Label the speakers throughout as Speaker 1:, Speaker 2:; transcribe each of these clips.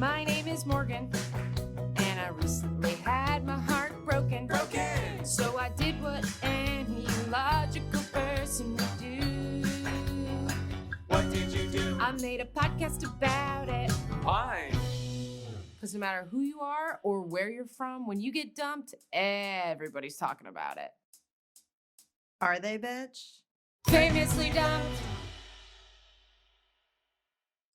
Speaker 1: My name is Morgan, and I recently had my heart broken. So I did what any logical person would do.
Speaker 2: What did you do?
Speaker 1: I made a podcast about it.
Speaker 2: Why?
Speaker 1: Because no matter who you are or where you're from, when you get dumped, everybody's talking about it.
Speaker 3: Are they, bitch?
Speaker 1: Famously dumped.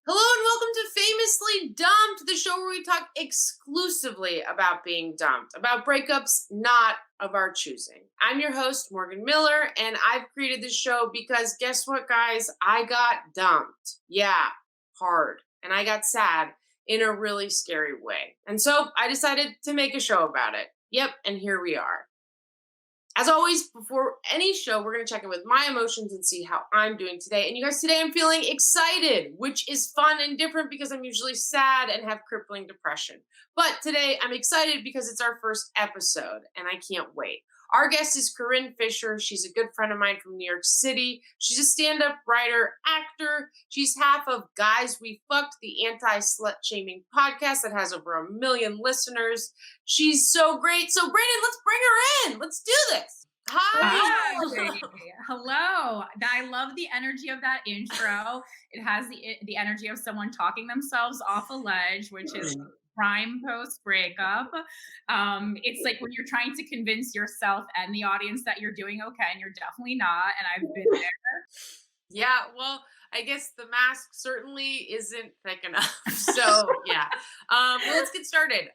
Speaker 4: Hello and welcome to Famously Dumped, the show where we talk exclusively about being dumped, about breakups not of our choosing. I'm your host, Morgan Miller, and I've created this show because guess what, guys? I got dumped. Yeah, hard. And I got sad in a really scary way. And so I decided to make a show about it. Yep, and here we are. As always, before any show, we're going to check in with my emotions and see how I'm doing today. And you guys, today I'm feeling excited, which is fun and different because I'm usually sad and have crippling depression. But today I'm excited because it's our first episode and I can't wait. Our guest is Corinne Fischer. She's a good friend of mine from New York City. She's a stand-up writer, actor. She's half of Guys We Fucked, the anti-slut-shaming podcast that has over 1 million listeners. She's so great. So Brandon, let's bring her in. Let's do this. Hi.
Speaker 5: Hello. I love the energy of that intro. It has the energy of someone talking themselves off a ledge, which is prime post breakup. It's like when you're trying to convince yourself and the audience that you're doing okay, and you're definitely not. And I've been there.
Speaker 4: Yeah, well, I guess the mask certainly isn't thick enough. So yeah. Well, let's get started.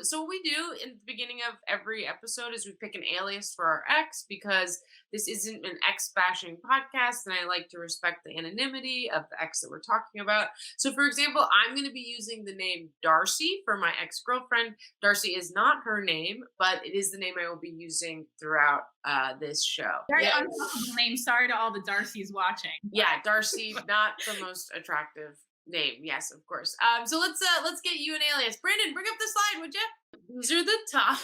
Speaker 4: So what we do in the beginning of every episode is we pick an alias for our ex because this isn't an ex bashing podcast and I like to respect the anonymity of the ex that we're talking about. So for example, I'm going to be using the name Darcy for my ex-girlfriend. Darcy is not her name, but it is the name I will be using throughout this show.
Speaker 5: Very uncomfortable name. Sorry to all the Darcys watching.
Speaker 4: Yeah, Darcy, not the most attractive name. Yes, of course. So let's get you an alias. Brandon, bring up the slide, would you? These are the top.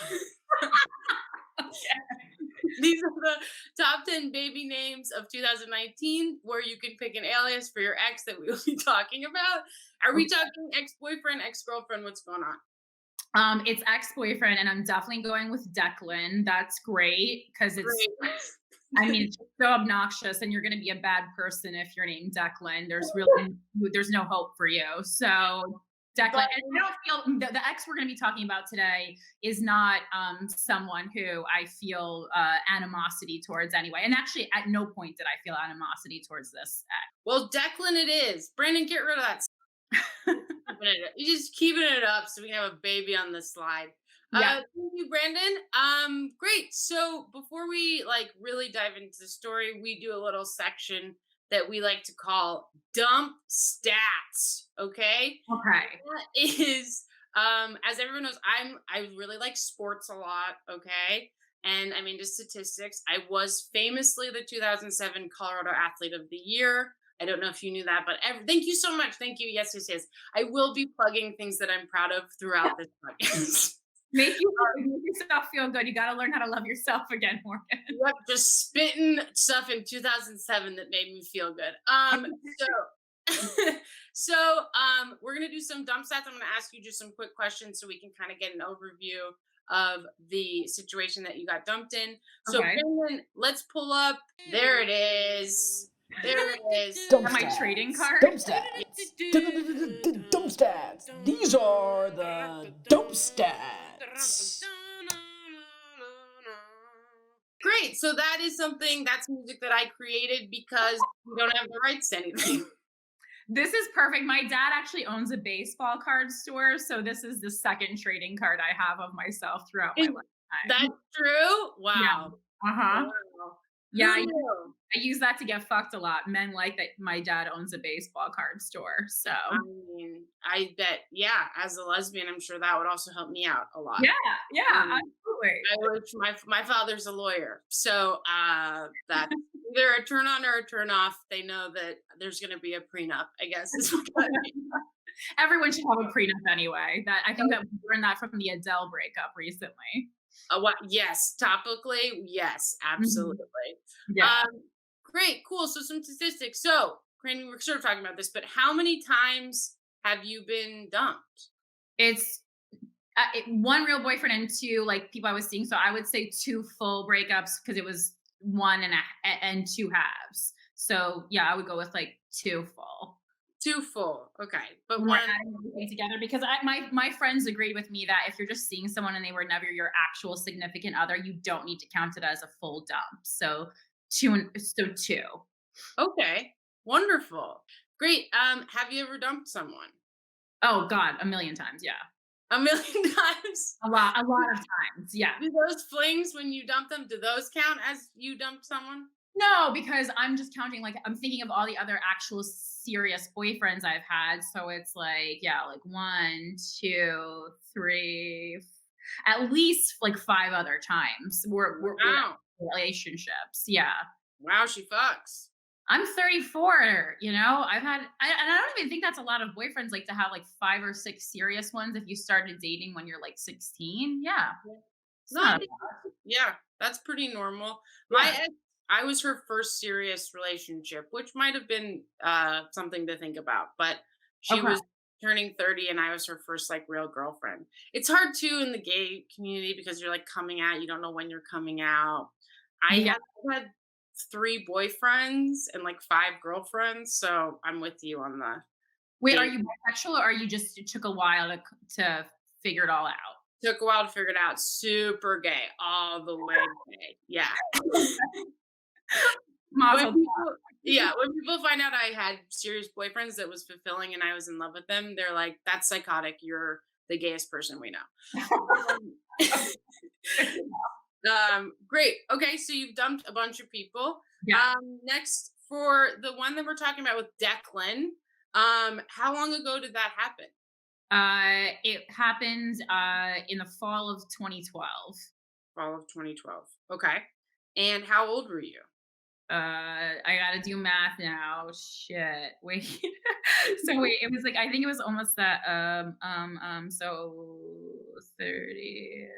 Speaker 4: These are the top 10 baby names of 2019, where you can pick an alias for your ex that we will be talking about. Are we talking ex-boyfriend, ex-girlfriend? What's going on?
Speaker 5: It's ex-boyfriend, and I'm definitely going with Declan. That's great because it's. I mean, it's just so obnoxious, and you're going to be a bad person if you're named Declan. There's no hope for you. So Declan, and I don't feel the ex we're going to be talking about today is not someone who I feel animosity towards anyway. And actually, at no point did I feel animosity towards this ex.
Speaker 4: Well, Declan, it is. Brandon, get rid of that. You're just keeping it up so we can have a baby on the slide.
Speaker 5: Yeah.
Speaker 4: Thank you, Brandon. Great. So before we really dive into the story, we do a little section that we like to call dump stats. Okay.
Speaker 5: Okay.
Speaker 4: That is, as everyone knows, I really like sports a lot. Okay. And I'm into statistics. I was famously the 2007 Colorado Athlete of the Year. I don't know if you knew that, but thank you so much. Thank you. Yes, yes, yes. I will be plugging things that I'm proud of throughout this podcast.
Speaker 5: Make yourself feel good. You got to learn how to love yourself again, Morgan.
Speaker 4: Yep, just spitting stuff in 2007 that made me feel good. So we're gonna do some dump stats. I'm gonna ask you just some quick questions so we can kind of get an overview of the situation that you got dumped in. So
Speaker 5: Okay.
Speaker 4: Brandon, let's pull up. There it is. There it is.
Speaker 3: Dump
Speaker 5: My
Speaker 3: stats.
Speaker 5: trading card?
Speaker 3: Dump stats. Dump stats. These are the dump stats.
Speaker 4: Great. So that is that's music that I created because we don't have the rights to anything.
Speaker 5: This is perfect. My dad actually owns a baseball card store, so this is the second trading card I have of myself throughout my lifetime.
Speaker 4: That's true? Wow.
Speaker 5: Yeah. Uh-huh.
Speaker 4: Wow.
Speaker 5: Yeah, I use that to get fucked a lot. Men like that my dad owns a baseball card store. So
Speaker 4: I mean, I bet, yeah, as a lesbian, I'm sure that would also help me out a lot.
Speaker 5: yeah, absolutely.
Speaker 4: My father's a lawyer, so that's either a turn on or a turn off. They know that there's going to be a prenup, I guess.
Speaker 5: Everyone should have a prenup anyway. That I think that we learned that from the Adele breakup recently.
Speaker 4: Yes, topically, yes, absolutely.
Speaker 5: Yeah.
Speaker 4: Great, cool. So some statistics. So, Corinne, we were sort of talking about this, but how many times have you been dumped?
Speaker 5: It's one real boyfriend and two like people I was seeing. So I would say two full breakups because it was one and two halves. So yeah, I would go with like two full.
Speaker 4: Two full. Okay. But
Speaker 5: We're
Speaker 4: one,
Speaker 5: adding everything together because my friends agreed with me that if you're just seeing someone and they were never your actual significant other, you don't need to count it as a full dump. So two.
Speaker 4: okay. Wonderful. Great. Have you ever dumped someone?
Speaker 5: Oh God, a million times. Yeah.
Speaker 4: A million times?
Speaker 5: A lot of times. Yeah.
Speaker 4: Do those flings when you dump them, do those count as you dumped someone?
Speaker 5: No, because I'm just counting, like, I'm thinking of all the other actual serious boyfriends I've had. So it's like, yeah, like one, two, three, at least like five other times. We're
Speaker 4: Wow.
Speaker 5: in relationships. Yeah.
Speaker 4: Wow, she fucks.
Speaker 5: I'm 34, you know, and I don't even think that's a lot of boyfriends, like to have like 5 or 6 serious ones if you started dating when you're like 16. Yeah. It's
Speaker 4: Not
Speaker 5: not a
Speaker 4: yeah, that's pretty normal. My
Speaker 5: Yeah.
Speaker 4: ex, I was her first serious relationship, which might have been something to think about, but she
Speaker 5: Okay.
Speaker 4: was turning 30 and I was her first like real girlfriend. It's hard too in the gay community because you're like coming out, you don't know when you're coming out. I
Speaker 5: Yeah.
Speaker 4: had 3 boyfriends and like 5 girlfriends, so I'm with you on the
Speaker 5: Wait, are
Speaker 4: gay.
Speaker 5: you bisexual or are you just it took a while to figure it all out?
Speaker 4: Took a while to figure it out. Super gay, all the way gay. Yeah. When
Speaker 5: Mazel
Speaker 4: people yeah, when people find out I had serious boyfriends that was fulfilling and I was in love with them, they're like, "That's psychotic. You're the gayest person we know."
Speaker 5: tov.
Speaker 4: Great. Okay, so you've dumped a bunch of people.
Speaker 5: Yeah.
Speaker 4: Next for the one that we're talking about with Declan, how long ago did that happen?
Speaker 5: It happened in the fall of 2012.
Speaker 4: Fall of 2012. Okay. And how old were you?
Speaker 5: I gotta do math now. Shit. Wait. So wait, it was like I think it was almost that so 30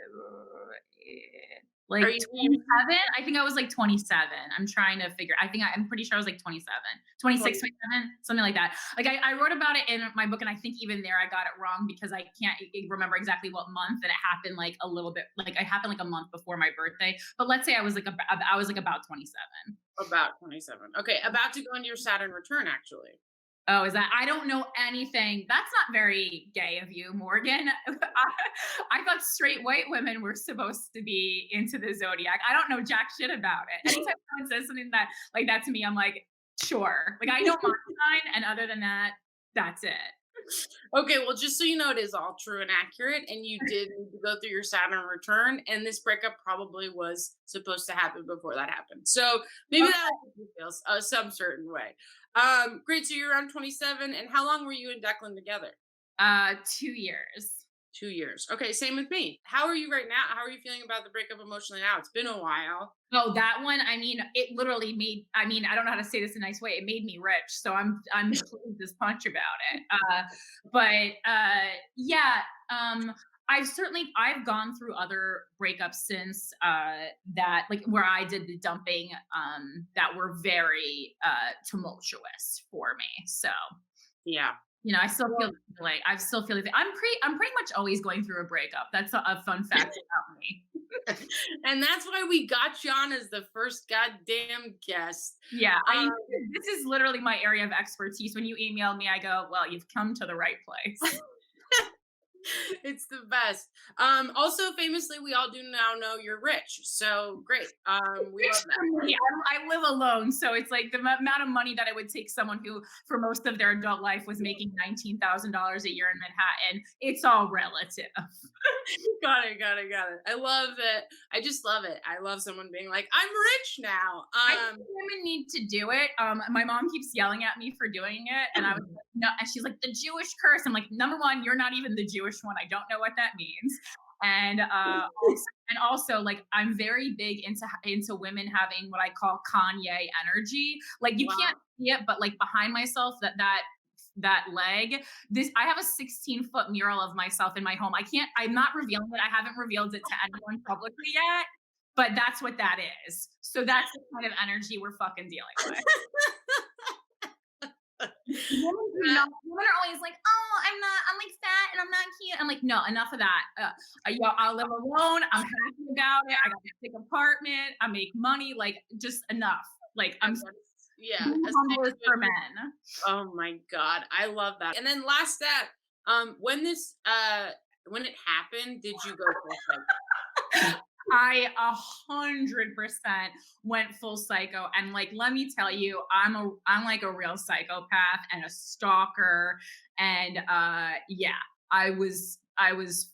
Speaker 4: Are
Speaker 5: like
Speaker 4: you
Speaker 5: 27. I think I was like 27. I'm trying to figure. I'm pretty sure I was like 27, 26,
Speaker 4: 20?
Speaker 5: 27, something like that. Like I wrote about it in my book, and I think even there I got it wrong because I can't remember exactly what month, and it happened like a little bit like it happened like a month before my birthday. But let's say I was like about 27.
Speaker 4: About 27. Okay, about to go into your Saturn return, actually.
Speaker 5: Oh, is that? I don't know anything. That's not very gay of you, Morgan. I thought straight white women were supposed to be into the Zodiac. I don't know jack shit about it. Anytime someone says something that like that to me, I'm like, sure. Like I know my sign, and other than that, that's it.
Speaker 4: Okay, well, just so you know, it is all true and accurate, and you did need to go through your Saturn return, and this breakup probably was supposed to happen before that happened. So maybe that feels some certain way. Great. So you're around 27, and how long were you and Declan together?
Speaker 5: 2 years.
Speaker 4: 2 years. Okay, same with me. How are you right now? How are you feeling about the breakup emotionally now? It's been a while.
Speaker 5: Oh, that one, I mean, it literally made I mean, I don't know how to say this in a nice way. It made me rich. So I'm pleased as punch about it. Yeah, I've gone through other breakups since that like where I did the dumping that were very tumultuous for me. So
Speaker 4: Yeah.
Speaker 5: you know, I still feel like I'm pretty much always going through a breakup. That's a fun fact about me.
Speaker 4: And that's why we got you on as the first goddamn guest.
Speaker 5: Yeah,
Speaker 4: Um,
Speaker 5: this is literally my area of expertise. When you email me, I go, "Well, you've come to the right place."
Speaker 4: it's the best. Also, famously, we all do now know you're rich. So great. We love that.
Speaker 5: Yeah, I live alone, so it's like the amount of money that it would take someone who, for most of their adult life, was making $19,000 a year in Manhattan. It's all relative.
Speaker 4: Got it. I love it. I just love it. I love someone being like, I'm rich now.
Speaker 5: I think women need to do it. My mom keeps yelling at me for doing it, and I was like, no, and she's like, the Jewish curse. I'm like, number one, you're not even the Jewish one. I don't know what that means. And also, like, I'm very big into women having what I call Kanye energy. Like, you
Speaker 4: Wow.
Speaker 5: can't see it, but like behind myself, that leg. I have a 16-foot mural of myself in my home. I'm not revealing it. I haven't revealed it to anyone publicly yet, but that's what that is. So that's the kind of energy we're fucking dealing with. Women are always like, oh, I'm like fat and I'm not cute. I'm like, no, enough of that. I'll live alone. I'm happy about it. I got a big apartment. I make money. Like, just enough. Like, I'm
Speaker 4: Yeah.
Speaker 5: being
Speaker 4: a
Speaker 5: humble is
Speaker 4: six
Speaker 5: for
Speaker 4: foot-
Speaker 5: men.
Speaker 4: Oh my God. I love that. And then last stat, when it happened, did you go full psycho?
Speaker 5: I 100% went full psycho, and like, let me tell you, I'm like a real psychopath and a stalker, and yeah, I was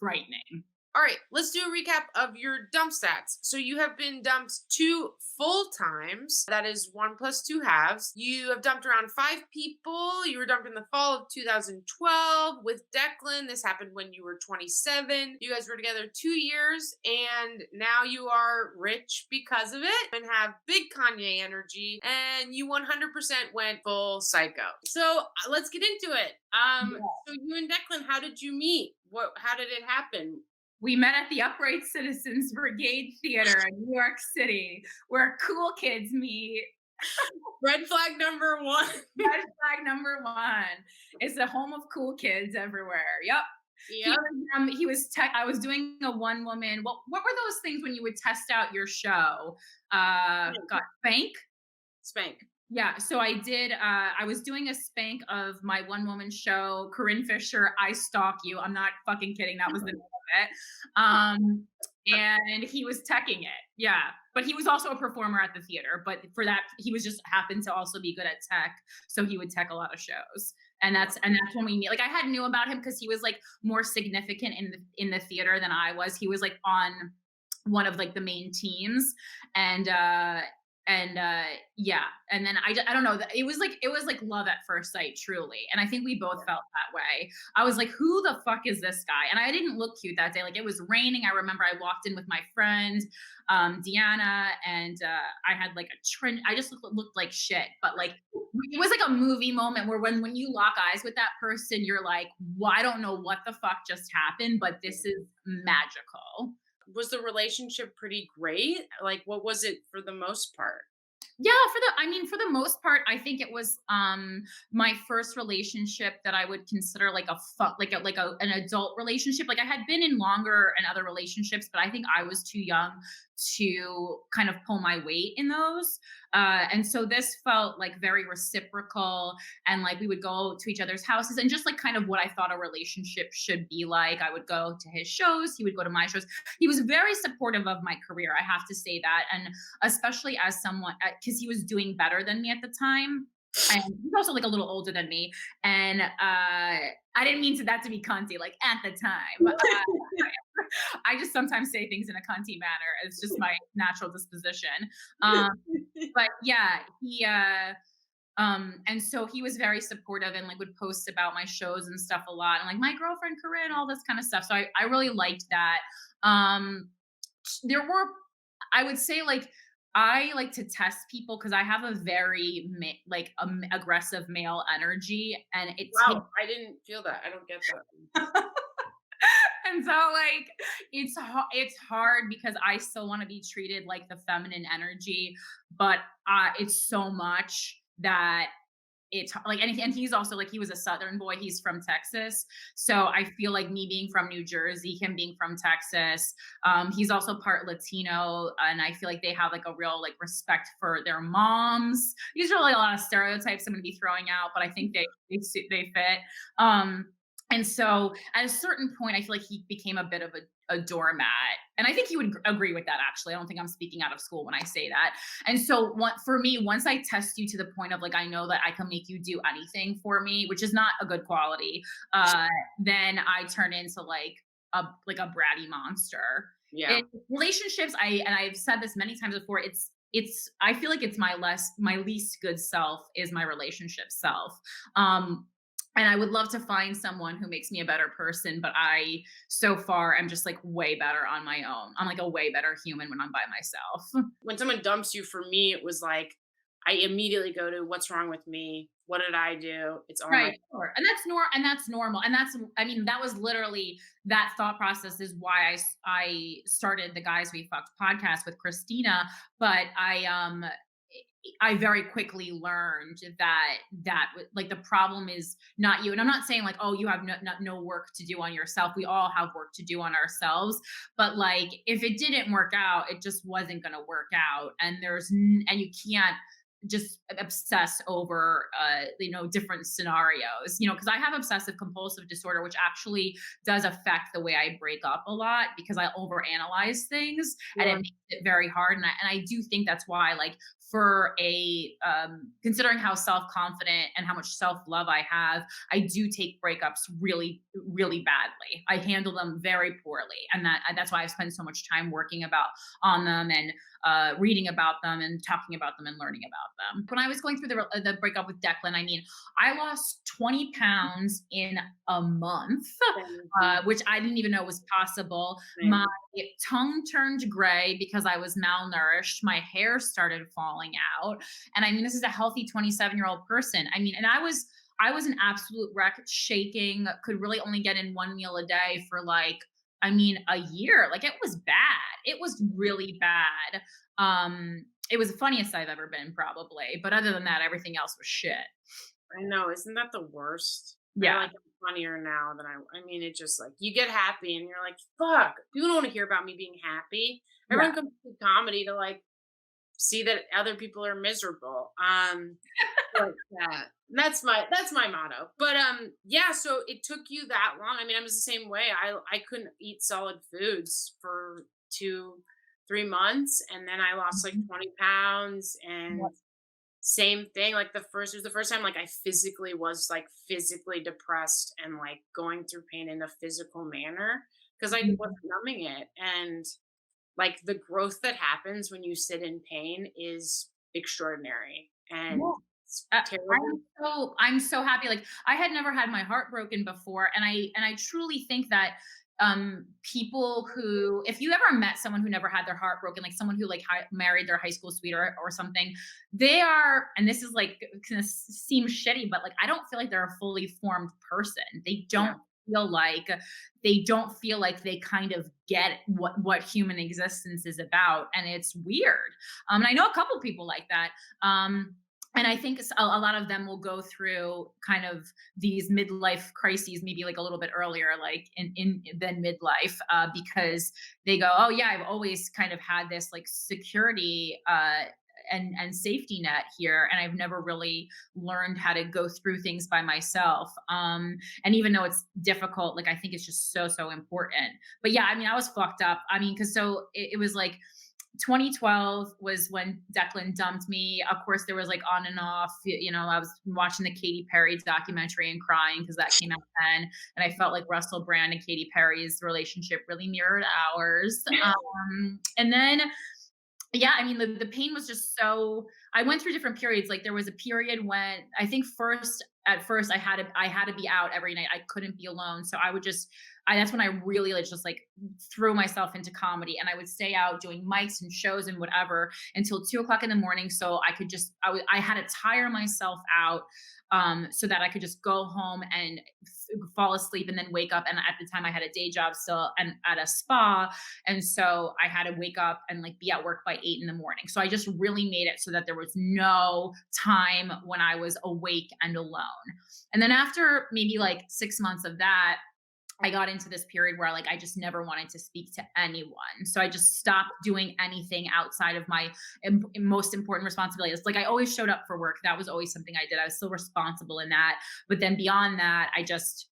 Speaker 5: frightening.
Speaker 4: All right, let's do a recap of your dump stats. So you have been dumped 2 full times. That is 1 plus 2 halves. You have dumped around 5 people. You were dumped in the fall of 2012 with Declan. This happened when you were 27. You guys were together 2 years, and now you are rich because of it and have big Kanye energy. And you 100% went full psycho. So let's get into it. So you and Declan, how did you meet? How did it happen?
Speaker 5: We met at the Upright Citizens Brigade Theater in New York City, where cool kids meet.
Speaker 4: Red flag number 1.
Speaker 5: Red flag number 1. It's the home of cool kids everywhere. Yep.
Speaker 4: Yep.
Speaker 5: I was doing a one woman. What were those things when you would test out your show? Spank.
Speaker 4: Spank.
Speaker 5: Yeah, so I did. I was doing a spank of my one woman show, Corinne Fischer, I Stalk You. I'm not fucking kidding. That was the name of it. And he was teching it. Yeah, but he was also a performer at the theater. But for that, he was just happened to also be good at tech, so he would tech a lot of shows. And that's when we meet. Like, I had knew about him because he was like more significant in the theater than I was. He was like on one of like the main teams, and yeah, and then I don't know, it was like love at first sight, truly, and I think we both felt that way. I was like, who the fuck is this guy? And I didn't look cute that day. Like, it was raining. I remember I walked in with my friend Deanna, and I had like a trend. I just looked like shit, but like, it was like a movie moment where when you lock eyes with that person, you're like, well, I don't know what the fuck just happened, but this is magical.
Speaker 4: Was the relationship pretty great? Like, what was it for the most part?
Speaker 5: Yeah, for the most part, I think it was my first relationship that I would consider like an adult relationship. Like, I had been in longer and other relationships, but I think I was too young to kind of pull my weight in those. And so this felt like very reciprocal, and like we would go to each other's houses, and just like kind of what I thought a relationship should be like. I would go to his shows, he would go to my shows. He was very supportive of my career, I have to say that. And especially as someone, because he was doing better than me at the time. And he's also like a little older than me. And I didn't mean that to be cunty, like at the time. I just sometimes say things in a cunty manner. It's just my natural disposition. But yeah, he and so he was very supportive, and like would post about my shows and stuff a lot, and like, my girlfriend Corinne, all this kind of stuff. So I really liked that. There were, I would say, like, I like to test people because I have a very aggressive male energy, and
Speaker 4: Wow, I didn't feel that. I don't get that.
Speaker 5: And so like, it's hard because I still want to be treated like the feminine energy, but it's so much that it's like, and he's also like, he was a Southern boy. He's from Texas. So I feel like me being from New Jersey, him being from Texas, he's also part Latino. And I feel like they have like a real like respect for their moms. These are like a lot of stereotypes I'm going to be throwing out, but I think they fit. And so at a certain point, I feel like he became a bit of a doormat. And I think he would agree with that, actually. I don't think I'm speaking out of school when I say that. And so for me, once I test you to the point of like, I know that I can make you do anything for me, which is not a good quality, then I turn into like a bratty monster.
Speaker 4: Yeah.
Speaker 5: In relationships, I've said this many times before, I feel like it's my least good self is my relationship self. And I would love to find someone who makes me a better person, but so far, I'm just like way better on my own. I'm like a way better human when I'm by myself.
Speaker 4: When someone dumps you, for me, it was like, I immediately go to, what's wrong with me? What did I do? It's all
Speaker 5: right. Sure. And that's normal. And that was literally, that thought process is why I started the Guys We Fucked podcast with Christina. But I very quickly learned that like the problem is not you. And I'm not saying like, oh, you have no work to do on yourself. We all have work to do on ourselves. But like, if it didn't work out, it just wasn't going to work out. And and you can't just obsess over different scenarios, because I have obsessive compulsive disorder, which actually does affect the way I break up a lot because I overanalyze things, and it makes it very hard. And I do think that's why, like, for a considering how self-confident and how much self-love I have, I do take breakups really, really badly. I handle them very poorly, and that's why I've spent so much time working on them, and reading about them and talking about them and learning about them. When I was going through the breakup with Declan, I mean, I lost 20 pounds in a month, which I didn't even know was possible. My tongue turned gray because I was malnourished. My hair started falling out. And I mean, this is a healthy 27-year-old person. I mean, and I was an absolute wreck, shaking, could really only get in one meal a day for like, I mean, a year. Like, it was bad. It was really bad. It was the funniest I've ever been, probably. But other than that, everything else was shit.
Speaker 4: I know, isn't that the worst?
Speaker 5: Yeah.
Speaker 4: I like I'm funnier now than I mean, it just like you get happy and you're like, fuck, people don't want to hear about me being happy. Everyone comes to comedy to like see that other people are miserable. Like that. That's my motto. But yeah, so it took you that long. I mean, I was the same way. I couldn't eat solid foods for 2-3 months, and then I lost like 20 pounds, and same thing. Like it was the first time like I physically was like physically depressed and like going through pain in a physical manner because I wasn't numbing it. And like the growth that happens when you sit in pain is extraordinary. And it's terrible.
Speaker 5: I'm so happy. Like, I had never had my heart broken before, and I truly think that people who, if you ever met someone who never had their heart broken, like someone who like married their high school sweetheart or something, they are, and this is like gonna seem shitty, but like I don't feel like they're a fully formed person. They don't feel like they kind of get what human existence is about, and it's weird. And I know a couple people like that. And I think a lot of them will go through kind of these midlife crises, maybe like a little bit earlier, like than midlife, because they go, oh yeah, I've always kind of had this like security and safety net here, and I've never really learned how to go through things by myself. And even though it's difficult, like I think it's just so important. But yeah, I mean, I was fucked up. I mean, because so it was like 2012 was when Declan dumped me. Of course, there was like on and off, I was watching the Katy Perry documentary and crying because that came out then. And I felt like Russell Brand and Katy Perry's relationship really mirrored ours. And then, yeah, I mean, the pain was just so, I went through different periods. Like there was a period when I think at first I had to be out every night. I couldn't be alone. So that's when I really just like threw myself into comedy, and I would stay out doing mics and shows and whatever until 2:00 in the morning. So I had to tire myself out, so that I could just go home and fall asleep and then wake up. And at the time I had a day job still and at a spa. And so I had to wake up and like be at work by 8 in the morning. So I just really made it so that there was no time when I was awake and alone. And then after maybe like 6 months of that, I got into this period where like I just never wanted to speak to anyone. So I just stopped doing anything outside of my most important responsibilities. Like I always showed up for work. That was always something I did. I was still responsible in that. But then beyond that, I just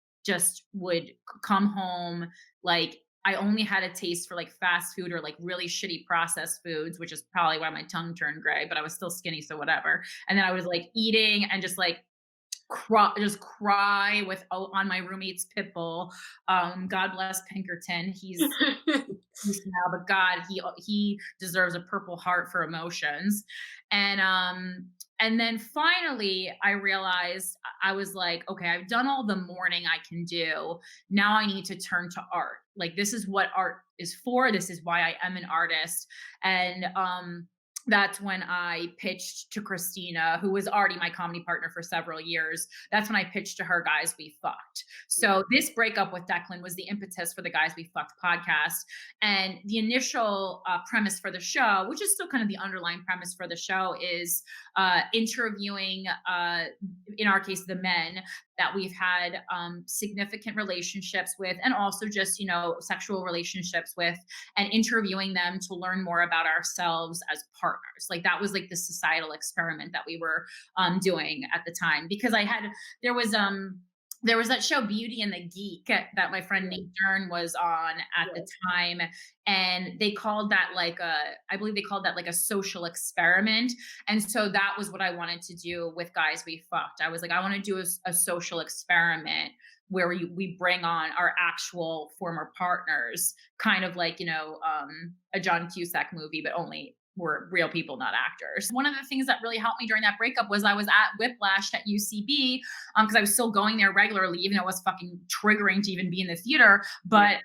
Speaker 5: would come home. Like I only had a taste for like fast food or like really shitty processed foods, which is probably why my tongue turned gray, but I was still skinny. So whatever. And then I was like eating and just like cry on my roommate's pit bull. God bless Pinkerton. He's now, but God, he deserves a Purple Heart for emotions. And then finally I realized, I was like, okay, I've done all the mourning I can do. Now I need to turn to art. Like this is what art is for. This is why I am an artist. And that's when I pitched to Christina, who was already my comedy partner for several years. That's when I pitched to her, Guys We Fucked. So this breakup with Declan was the impetus for the Guys We Fucked podcast. And the initial premise for the show, which is still kind of the underlying premise for the show, is interviewing, in our case, the men that we've had significant relationships with, and also just, sexual relationships with, and interviewing them to learn more about ourselves as partners. Like that was like the societal experiment that we were doing at the time, because there was that show Beauty and the Geek that my friend Nate Dern was on at the time. And they called that I believe they called that like a social experiment. And so that was what I wanted to do with Guys We Fucked. I was like, I want to do a social experiment where we bring on our actual former partners, kind of like, a John Cusack movie, but only were real people, not actors. One of the things that really helped me during that breakup was I was at Whiplash at UCB, because I was still going there regularly, even though it was fucking triggering to even be in the theater. But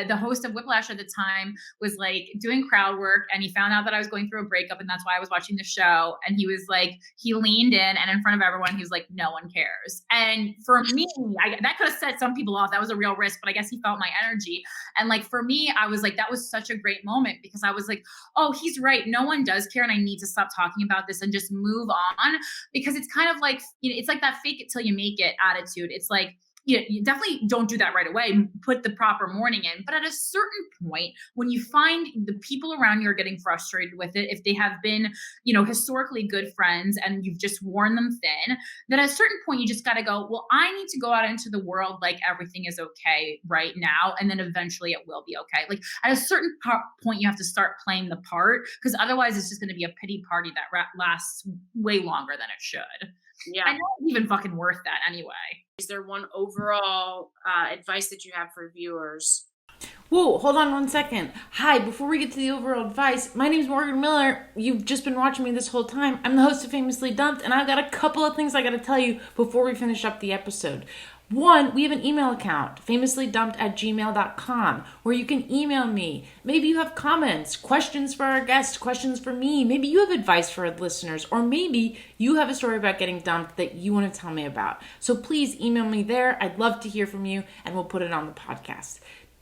Speaker 5: the host of Whiplash at the time was like doing crowd work, and he found out that I was going through a breakup, and that's why I was watching the show. And he was like, he leaned in, and in front of everyone, he was like, no one cares. And for me, that could have set some people off. That was a real risk, but I guess he felt my energy. And like, for me, I was like, that was such a great moment, because I was like, oh, he's right. No one does care. And I need to stop talking about this and just move on, because it's kind of like, it's like that fake it till you make it attitude. It's like, you definitely don't do that right away. Put the proper mourning in. But at a certain point, when you find the people around you are getting frustrated with it, if they have been, historically good friends and you've just worn them thin, then at a certain point, you just got to go, well, I need to go out into the world like everything is okay right now. And then eventually it will be okay. Like at a certain point, you have to start playing the part, because otherwise it's just going to be a pity party that lasts way longer than it should.
Speaker 4: Yeah.
Speaker 5: I know it's even fucking worth that anyway.
Speaker 4: Is there one overall advice that you have for viewers?
Speaker 6: Whoa, hold on 1 second. Hi, before we get to the overall advice, my name's Morgan Miller. You've just been watching me this whole time. I'm the host of Famously Dumped, and I've got a couple of things I got to tell you before we finish up the episode. One, we have an email account, famouslydumped@gmail.com, where you can email me. Maybe you have comments, questions for our guests, questions for me. Maybe you have advice for our listeners, or maybe you have a story about getting dumped that you want to tell me about. So please email me there. I'd love to hear from you, and we'll put it on the podcast.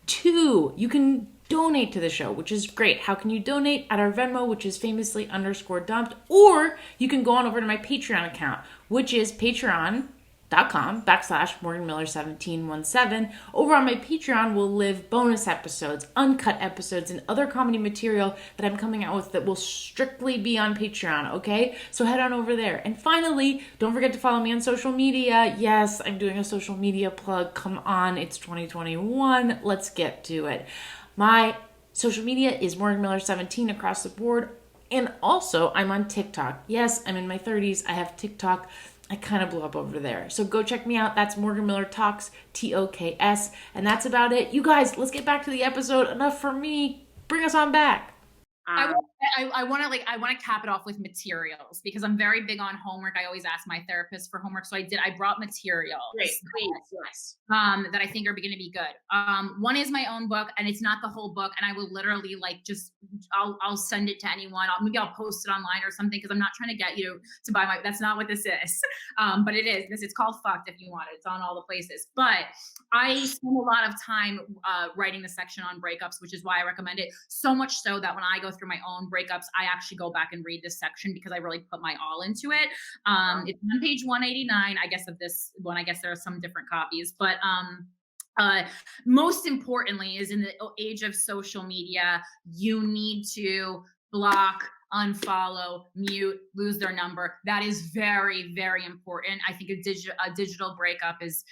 Speaker 6: 2, you can donate to the show, which is great. How can you donate? At our Venmo, which is famously_dumped, or you can go on over to my Patreon account, which is patreon.com/MorganMiller1717. Over on my Patreon will live bonus episodes, uncut episodes, and other comedy material that I'm coming out with that will strictly be on Patreon, okay? So head on over there. And finally, don't forget to follow me on social media. Yes, I'm doing a social media plug. Come on, it's 2021. Let's get to it. My social media is MorganMiller17 across the board. And also, I'm on TikTok. Yes, I'm in my 30s. I have TikTok. I kind of blew up over there. So go check me out. That's Morgan Miller Talks, TOKS. And that's about it. You guys, let's get back to the episode. Enough for me. Bring us on back.
Speaker 5: I want to cap it off with materials, because I'm very big on homework. I always ask my therapist for homework. So I brought materials.
Speaker 4: Great, please, yes.
Speaker 5: That I think are going to be good. One is my own book, and it's not the whole book. And I will literally I'll send it to anyone. Maybe I'll post it online or something, because I'm not trying to get you to buy that's not what this is. But it is. It's called Fucked if you want it. It's on all the places. But I spend a lot of time writing the section on breakups, which is why I recommend it. So much so that when I go through my own breakups, I actually go back and read this section, because I really put my all into it. It's on page 189, I guess, of this one. I guess there are some different copies, but most importantly is, in the age of social media, you need to block, unfollow, mute, lose their number. That is very, very important. I think a digital breakup is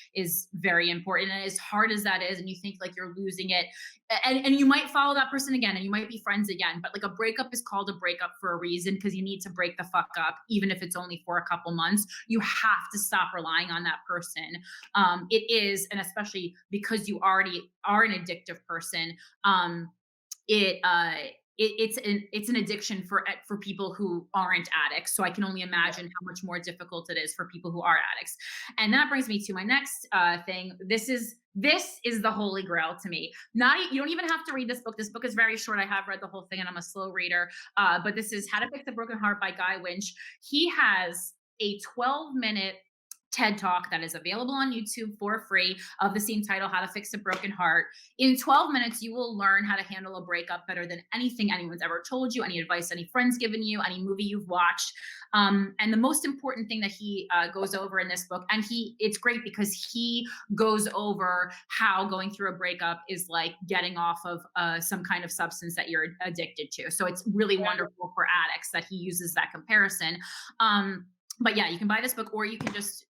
Speaker 5: very important. And as hard as that is, and you think like you're losing it, and you might follow that person again, and you might be friends again, but like a breakup is called a breakup for a reason, because you need to break the fuck up, even if it's only for a couple months. You have to stop relying on that person. It is, and especially because you already are an addictive person, it's an addiction for people who aren't addicts. So I can only imagine how much more difficult it is for people who are addicts. And that brings me to my next thing. This is This is the holy grail to me. You don't even have to read this book. This book is very short. I have read the whole thing and I'm a slow reader. But this is How to Fix a Broken Heart by Guy Winch. He has a 12-minute TED Talk that is available on YouTube for free of the same title, How to Fix a Broken Heart. In 12 minutes, you will learn how to handle a breakup better than anything anyone's ever told you, any advice any friend's given you, any movie you've watched. And the most important thing that he goes over in this book, and it's great because he goes over how going through a breakup is like getting off of some kind of substance that you're addicted to. So it's really wonderful for addicts that he uses that comparison. But yeah, you can buy this book, or you can just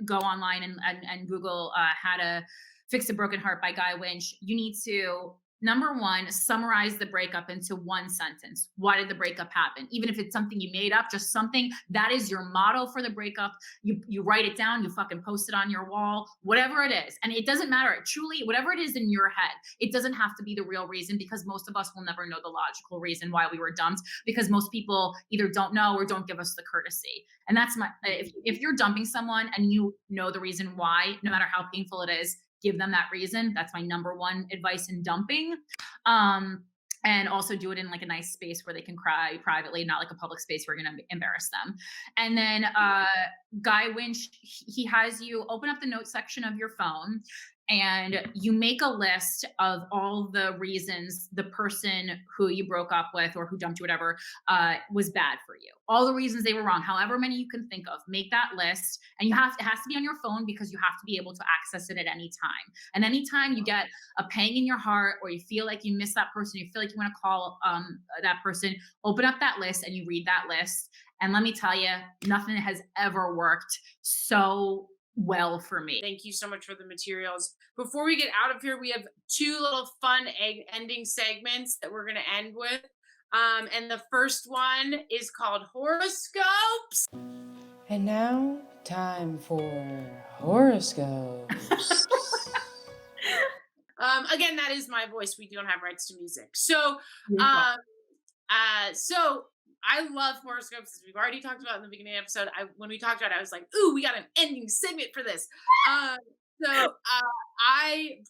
Speaker 5: go online and Google How to Fix a Broken Heart by Guy Winch. You need to, number one, summarize the breakup into one sentence. Why did the breakup happen? Even if it's something you made up, just something that is your motto for the breakup. You write it down, you fucking post it on your wall, whatever it is. And it doesn't matter, truly, whatever it is in your head, it doesn't have to be the real reason, because most of us will never know the logical reason why we were dumped, because most people either don't know or don't give us the courtesy. And that's if you're dumping someone and you know the reason why, no matter how painful it is, give them that reason. That's my number one advice in dumping. And also do it in like a nice space where they can cry privately, not like a public space where you're going to embarrass them. And then Guy Winch, he has you open up the notes section of your phone and you make a list of all the reasons the person who you broke up with or who dumped you, whatever, was bad for you. All the reasons they were wrong, however many you can think of, make that list. And it has to be on your phone, because you have to be able to access it at any time. And anytime you get a pang in your heart, or you feel like you miss that person, you feel like you want to call that person, open up that list and you read that list. And let me tell you, nothing has ever worked so well for me.
Speaker 4: Thank you so much for the materials. Before we get out of here, we have two little fun ending segments that we're going to end with. And the first one is called Horoscopes.
Speaker 1: And now, time for horoscopes.
Speaker 4: Again, that is my voice. We don't have rights to music. So I love horoscopes, as we've already talked about in the beginning of the episode. When we talked about it, I was like, ooh, we got an ending segment for this. I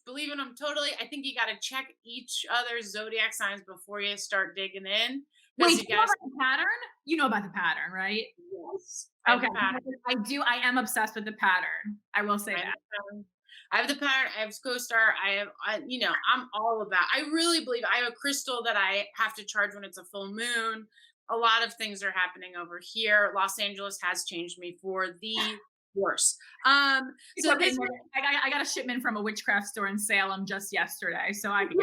Speaker 4: believe in them totally. I think you got to check each other's zodiac signs before you start digging in.
Speaker 5: Wait, you know about the pattern? You know about the pattern, right?
Speaker 4: Yes.
Speaker 5: Okay. I do. I am obsessed with the pattern. I will say that.
Speaker 4: I have the pattern. I have co-star. I'm all about, I really believe I have a crystal that I have to charge when it's a full moon. A lot of things are happening over here. Los Angeles has changed me for the worse.
Speaker 5: I got a shipment from a witchcraft store in Salem just yesterday, so I can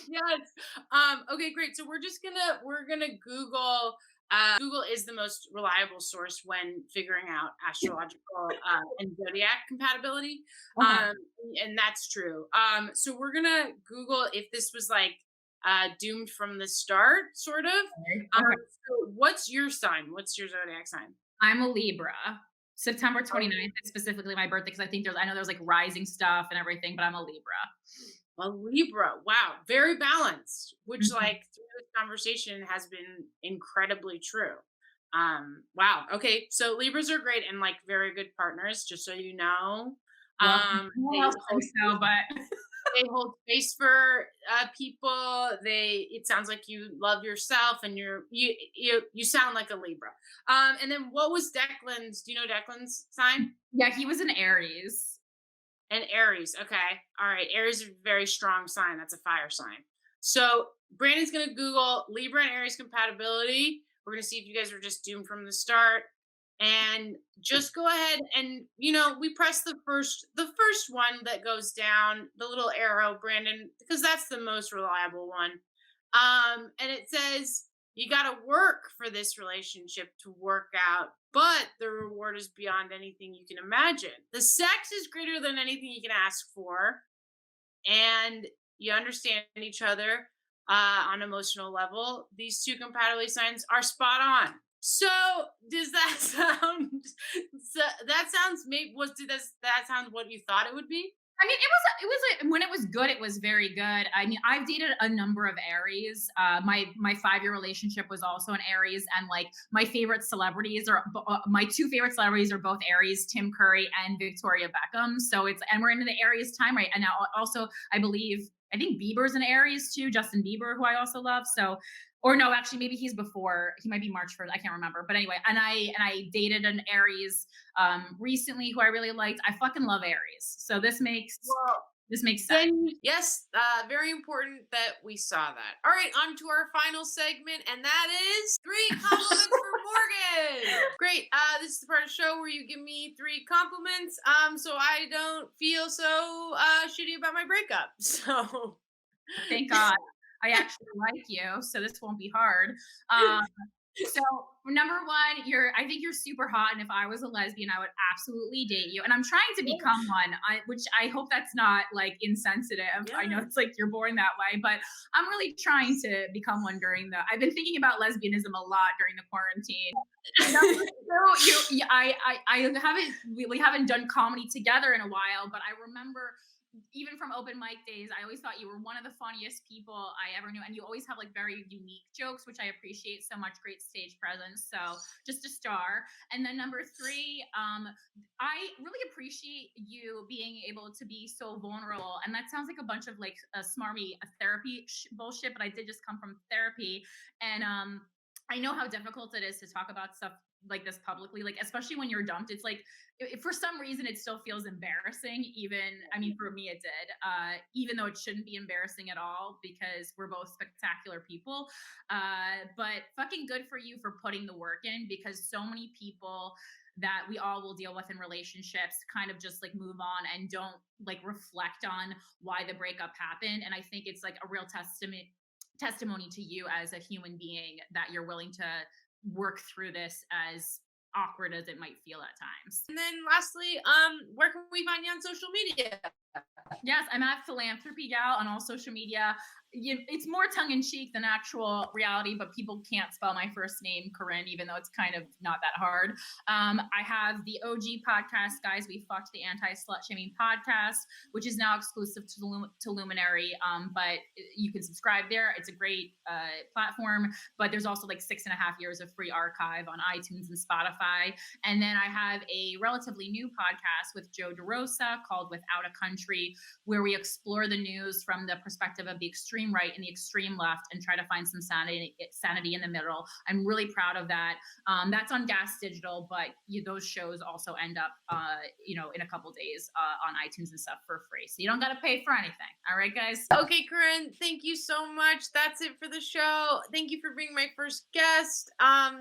Speaker 4: Yes. Okay, great. So we're gonna Google. Google is the most reliable source when figuring out astrological and zodiac compatibility. And that's true. So we're gonna Google if this was like doomed from the start, sort of. So what's your sign? What's your zodiac sign?
Speaker 5: I'm a Libra. September 29th is specifically my birthday, because I know there's like rising stuff and everything, but I'm a Libra.
Speaker 4: A Libra. Wow. Very balanced, which like through this conversation has been incredibly true. Wow. Okay. So Libras are great and like very good partners, just so you know. They hold space for people. It sounds like you love yourself, and you sound like a Libra. And then what was Declan's? Do you know Declan's sign?
Speaker 5: Yeah, he was an Aries.
Speaker 4: An Aries. Okay. All right. Aries is a very strong sign. That's a fire sign. So Brandon's going to Google Libra and Aries compatibility. We're going to see if you guys are just doomed from the start. And just go ahead and, we press the first one that goes down, the little arrow, Brandon, because that's the most reliable one. And it says, you got to work for this relationship to work out, but the reward is beyond anything you can imagine. The sex is greater than anything you can ask for. And you understand each other on an emotional level. These two compatibility signs are spot on. So does that sound? Does that sound what you thought it would be?
Speaker 5: I mean, when it was good, it was very good. I mean, I've dated a number of Aries. My 5-year relationship was also an Aries, and like my favorite celebrities are my 2 favorite celebrities are both Aries, Tim Curry and Victoria Beckham. So and we're into the Aries time right and now. Also, I think Bieber's an Aries too, Justin Bieber, who I also love. So, or no, actually, maybe he's before. He might be March 1st. I can't remember. But anyway, and I dated an Aries recently who I really liked. I fucking love Aries. So this makes sense.
Speaker 4: Yes, very important that we saw that. All right, on to our final segment, and that is 3 compliments for Morgan. Great. This is the part of the show where you give me 3 compliments, so I don't feel so shitty about my breakup. So,
Speaker 5: thank God. I actually like you, so this won't be hard. So number 1, I think you're super hot, and if I was a lesbian, I would absolutely date you. And I'm trying to become one, which I hope that's not like insensitive. Yeah. I know it's like you're born that way, but I'm really trying to become one I've been thinking about lesbianism a lot during the quarantine. We haven't done comedy together in a while, but I remember even from open mic days, I always thought you were one of the funniest people I ever knew. And you always have like very unique jokes, which I appreciate so much. Great stage presence. So just a star. And then number 3, I really appreciate you being able to be so vulnerable. And that sounds like a bunch of like smarmy therapy bullshit, but I did just come from therapy. And I know how difficult it is to talk about stuff like this publicly, like especially when you're dumped. It's like for some reason it still feels embarrassing. For me it did, even though it shouldn't be embarrassing at all because we're both spectacular people. But fucking good for you for putting the work in, because so many people that we all will deal with in relationships kind of just like move on and don't like reflect on why the breakup happened. And I think it's like a real testimony to you as a human being that you're willing to work through this, as awkward as it might feel at times.
Speaker 4: And then lastly, where can we find you on social media?
Speaker 5: Yes, I'm at Philanthropy Gal on all social media. It's more tongue-in-cheek than actual reality, but people can't spell my first name, Corinne, even though it's kind of not that hard. I have the OG podcast, Guys We Fucked, the Anti-Slut Shaming podcast, which is now exclusive to Luminary, but you can subscribe there. It's a great platform, but there's also like 6.5 years of free archive on iTunes and Spotify. And then I have a relatively new podcast with Joe DeRosa called Without a Country, where we explore the news from the perspective of the extreme right and the extreme left and try to find some sanity in the middle. I'm really proud of that. That's on Gas Digital, but those shows also end up, in a couple days on iTunes and stuff for free. So you don't got to pay for anything. All right, guys?
Speaker 4: Okay, Corinne, thank you so much. That's it for the show. Thank you for being my first guest.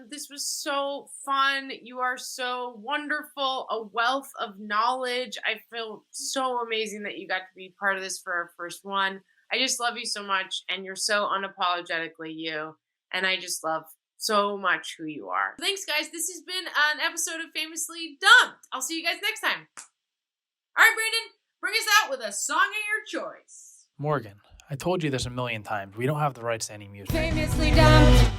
Speaker 4: This was so fun. You are so wonderful, a wealth of knowledge. I feel so amazing that you got to be part of this for our first one. I just love you so much, and you're so unapologetically you, and I just love so much who you are. Thanks, guys. This has been an episode of Famously Dumped. I'll see you guys next time. All right, Brandon, bring us out with a song of your choice.
Speaker 3: Morgan, I told you this a million times. We don't have the rights to any music.
Speaker 1: Famously dumped.